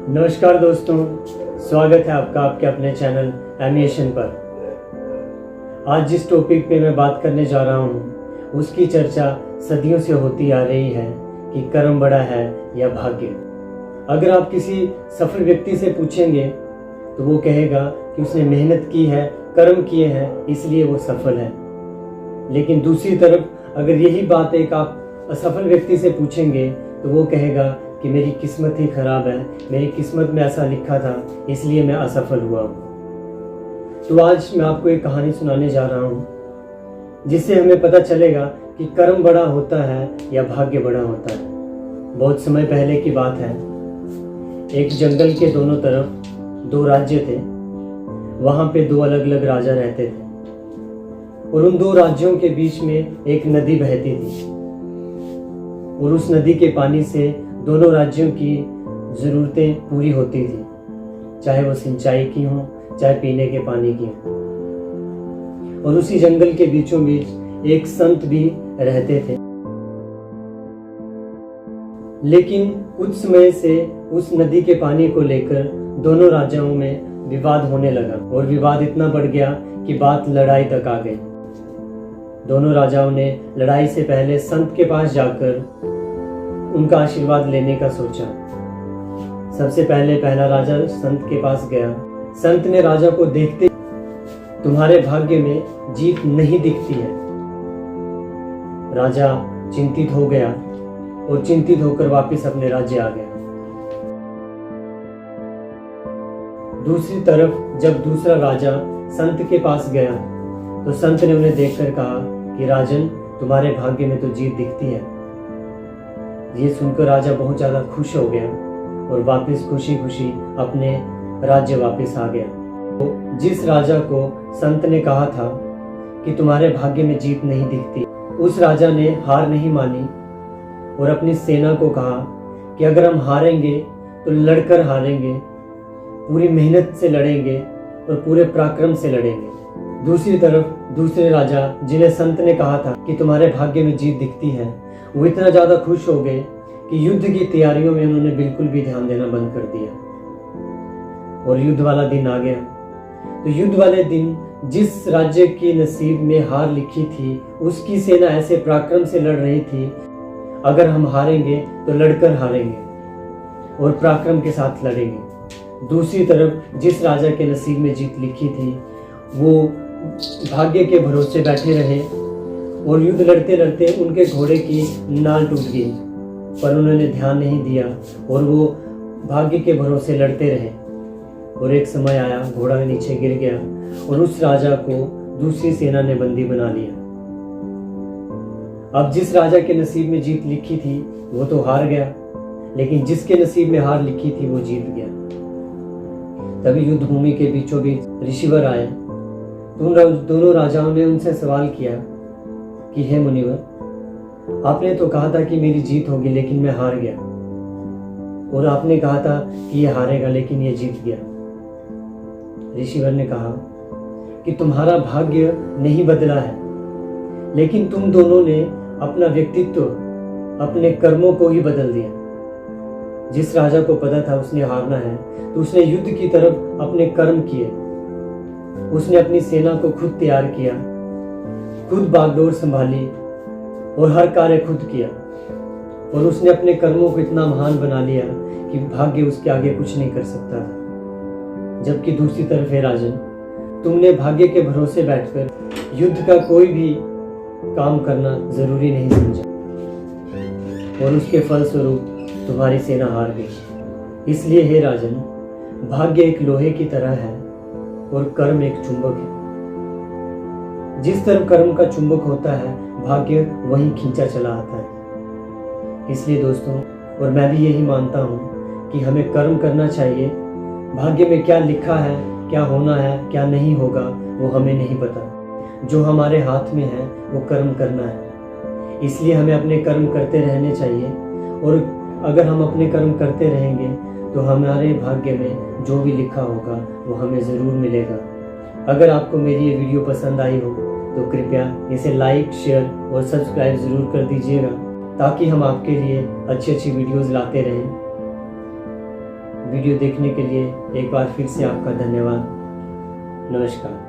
नमस्कार दोस्तों, स्वागत है आपका आपके अपने चैनल एनिमेशन पर। आज जिस टॉपिक पे मैं बात करने जा रहा हूँ उसकी चर्चा सदियों से होती आ रही है कि कर्म बड़ा है या भाग्य। अगर आप किसी सफल व्यक्ति से पूछेंगे तो वो कहेगा कि उसने मेहनत की है, कर्म किए हैं, इसलिए वो सफल है। लेकिन दूसरी तरफ अगर यही बात एक आप असफल व्यक्ति से पूछेंगे तो वो कहेगा कि मेरी किस्मत ही खराब है, मेरी किस्मत में ऐसा लिखा था इसलिए मैं असफल हुआ हूँ। तो आज मैं आपको एक कहानी सुनाने जा रहा हूँ जिससे हमें पता चलेगा कि कर्म बड़ा होता है या भाग्य बड़ा होता है। बहुत समय पहले की बात है। एक जंगल के दोनों तरफ दो राज्य थे। वहाँ पे दो अलग अलग राजा रहते थे और उन दो राज्यों के बीच में एक नदी बहती थी और उस नदी के पानी से दोनों राज्यों की ज़रूरतें पूरी होती थी, चाहे वो सिंचाई की हो, चाहे पीने के पानी की हो। और उसी जंगल के बीचों बीच एक संत भी रहते थे। लेकिन कुछ समय से उस नदी के पानी को लेकर दोनों राजाओं में विवाद होने लगा और विवाद इतना बढ़ गया कि बात लड़ाई तक आ गई। दोनों राजाओं ने लड़ाई से पहले संत के पास जाकर उनका आशीर्वाद लेने का सोचा। सबसे पहले पहला राजा संत के पास गया। संत ने राजा को देखते, तुम्हारे भाग्य में जीत नहीं दिखती है। राजा चिंतित हो गया और चिंतित होकर वापस अपने राज्य आ गया। दूसरी तरफ जब दूसरा राजा संत के पास गया तो संत ने उन्हें देखकर कहा कि राजन, तुम्हारे भाग्य में तो जीत दिखती है। ये सुनकर राजा बहुत ज्यादा खुश हो गया और वापस खुशी खुशी अपने राज्य वापस आ गया। तो जिस राजा को संत ने कहा था कि तुम्हारे भाग्य में जीत नहीं दिखती, उस राजा ने हार नहीं मानी और अपनी सेना को कहा कि अगर हम हारेंगे तो लड़कर हारेंगे, पूरी मेहनत से लड़ेंगे और पूरे पराक्रम से लड़ेंगे। दूसरी तरफ दूसरे राजा जिन्हें संत ने कहा था कि तुम्हारे भाग्य में जीत दिखती है, वो इतना ज्यादा खुश हो गए कि युद्ध की तैयारियों में उन्होंने बिल्कुल भी ध्यान देना बंद कर दिया। और युद्ध वाला दिन आ गया। तो युद्ध वाले दिन जिस राज्य की नसीब में हार लिखी थी उसकी सेना ऐसे पराक्रम से लड़ रही थी, अगर हम हारेंगे तो लड़कर हारेंगे और पराक्रम के साथ लड़ेंगे। दूसरी तरफ जिस राजा के नसीब में जीत लिखी थी वो भाग्य के भरोसे बैठे रहे और युद्ध लड़ते लड़ते उनके घोड़े की नाल टूट गई, पर उन्होंने ध्यान नहीं दिया और वो भाग्य के भरोसे लड़ते रहे। और एक समय आया, घोड़ा नीचे गिर गया और उस राजा को दूसरी सेना ने बंदी बना लिया। अब जिस राजा के नसीब में जीत लिखी थी वो तो हार गया, लेकिन जिसके नसीब में हार लिखी थी वो जीत गया। तभी युद्ध भूमि के बीचों बीच ऋषिवर आए। तो दोनों राजाओं ने उनसे सवाल किया कि हे मुनिवर, आपने तो कहा था कि मेरी जीत होगी लेकिन मैं हार गया, और आपने कहा था कि ये हारेगा लेकिन ये जीत गया। ऋषिवर ने कहा कि तुम्हारा भाग्य नहीं बदला है, लेकिन तुम दोनों ने अपना व्यक्तित्व, अपने कर्मों को ही बदल दिया। जिस राजा को पता था उसने हारना है तो उसने युद्ध की तरफ अपने कर्म किए। उसने अपनी सेना को खुद तैयार किया, खुद बागडोर संभाली और हर कार्य खुद किया, और उसने अपने कर्मों को इतना महान बना लिया कि भाग्य उसके आगे कुछ नहीं कर सकता था। जबकि दूसरी तरफ है राजन, तुमने भाग्य के भरोसे बैठकर युद्ध का कोई भी काम करना जरूरी नहीं समझा और उसके फलस्वरूप तुम्हारी सेना हार गई। इसलिए हे राजन, भाग्य एक लोहे की तरह है और कर्म एक चुंबक है। जिस तरफ कर्म का चुंबक होता है भाग्य वहीं खींचा चला आता है। इसलिए दोस्तों, और मैं भी यही मानता हूँ कि हमें कर्म करना चाहिए। भाग्य में क्या लिखा है, क्या होना है, क्या नहीं होगा, वो हमें नहीं पता। जो हमारे हाथ में है वो कर्म करना है। इसलिए हमें अपने कर्म करते रहने चाहिए, और अगर हम अपने कर्म करते रहेंगे तो हमारे भाग्य में जो भी लिखा होगा वो हमें ज़रूर मिलेगा। अगर आपको मेरी ये वीडियो पसंद आई हो तो कृपया इसे लाइक, शेयर और सब्सक्राइब ज़रूर कर दीजिएगा, ताकि हम आपके लिए अच्छी अच्छी वीडियोज़ लाते रहें। वीडियो देखने के लिए एक बार फिर से आपका धन्यवाद। नमस्कार।